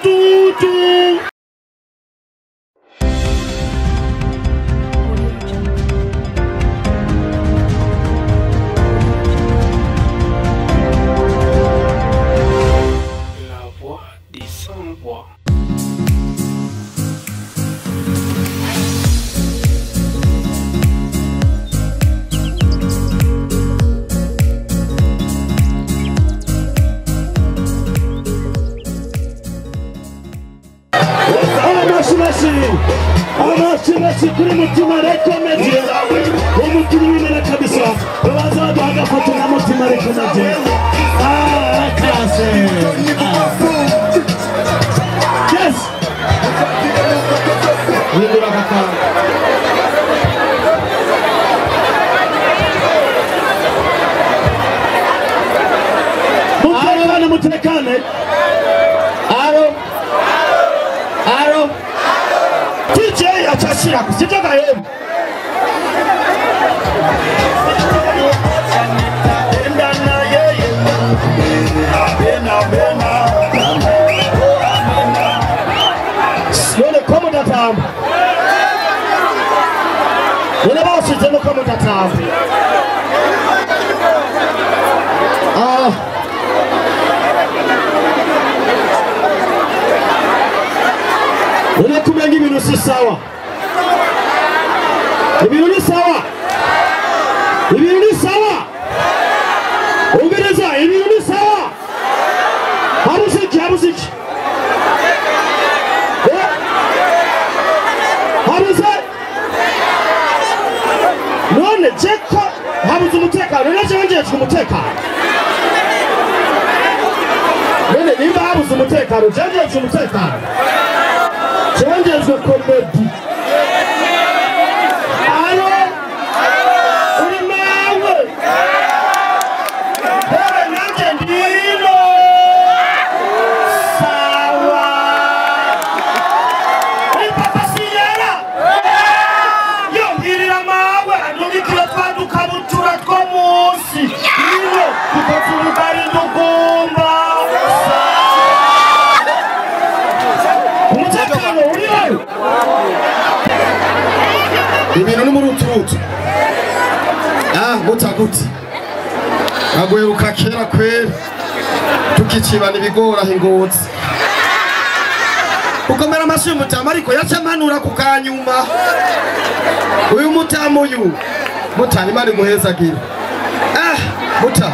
dudu. La voix des sans-voix. Amashi kuri Mutima comédien umukinnyi w'imena kabisa baza bagafata na Mutima comédien classe yes windura kaka mutekane aro DJ achashira kusitoka yeye Sione kama tatamu Wale basi tena kama tatamu Wale kumengi ibintu si sawa ibintu ni sawa Ugereza ibintu ni sawa Habuziki Habuze None cheko habuze umutekano None wongeye umutekano None nimba habuze umutekano Wongeye umutekano Wongeye komedi Ibintu n'umuruturutu mutaguti agweruka kera kwera tukicibana ibigora hingozi ukomera amashi y'umutama ariko yacamanura ku kanyuma uyu mutama uyu mutani mari muhezagira muta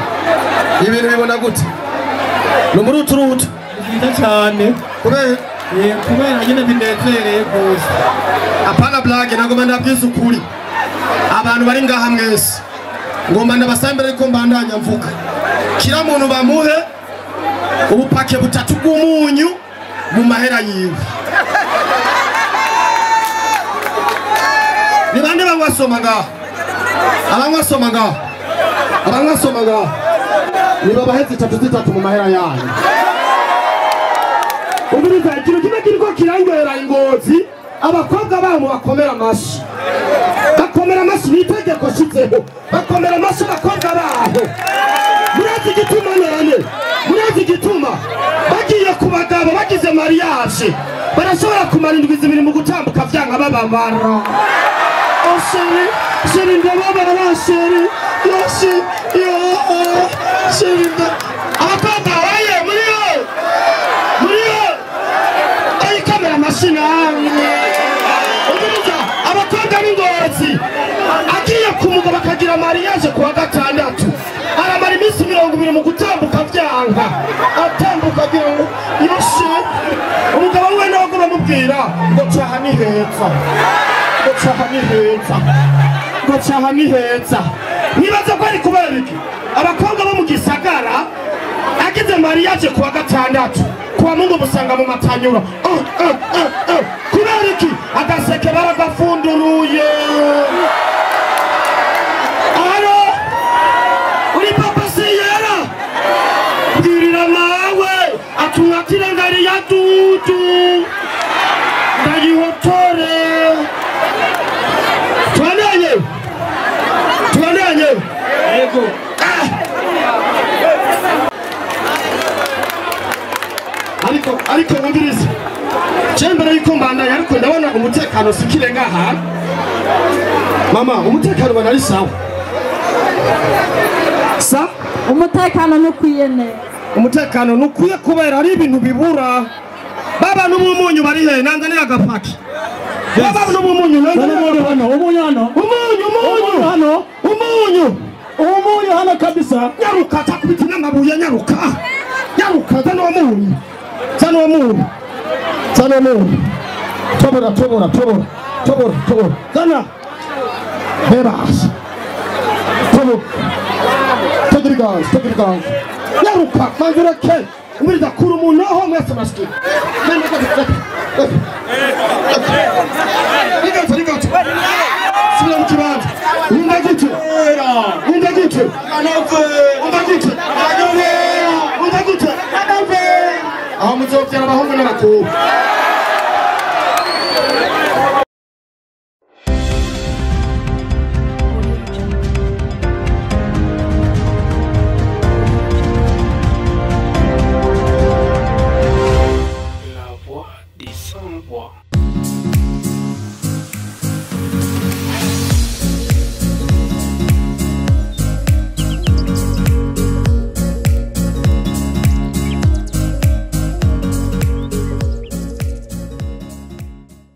ibintu bibona gute n'umuruturutu nziza cyane kubera nyine binezereye gose apana blage nagoma ndabwiza ukuri abantu bari ngaha mwese ngomba ndabasambira ariko mbandanya mvuga kira muntu bamuhe ubupake butatu bw'umunyu mu mahera yiwe ni bande bangwasoma ngaha abangwasoma ngaha nibo bahetse itatu mu mahera yanyu ubiriza ikintu kimwe kiriko kirangwera ingozi abakobwa babo bakomera amashi n'itegeko shizeho bakomera amashi abakobwa babo murazi igituma bagiye ku bagabo bagize mariage barashobora kumara indwi zibiri mu gutambuka vyanga bababara sheri ndababara sheri abakobwa waye muriyo ayikamera amashi namwe abakobwa b'ingozi agiye kumugabo akagira mariage kuwa gatandatu aramara iminsi 20 mu gutambuka vyanga atambuka agira ngo yoshe umugabo we nawe bamubwira ngo cyaha ni heza nibaza ko ari kubera iki abakobwa bo mu gisagara agize mariage kuwa gatandatu kuwa Mungu musanga mu matanyura kubera iki agaseke baragafunduruye uri papa siyera bwirira mawe atunatira ngari ya dudu ndayihotore tuandanye yego ariko umviriza mbere yuko mbandanya ariko ndabona umutekano sikire ngaha mama umutekano ubona ari sawa sa umutekano nukwiye ne umutekano nukwiye kubera ari ibintu bibura baba n'umunyu bari he nanzanira agapaki baba n'umunyu nanzanira hano umunyu hano kabisa nyaruka takubita n'amabuye nyaruka zano munyu tobora zana beras tobo tegrigas nyaruka manjura ke umiriza kuru umuntu aho mwese maski Ligato. Sila mu kibanza. Umva gute. Aho muzobyara abahungu n'abakobwa.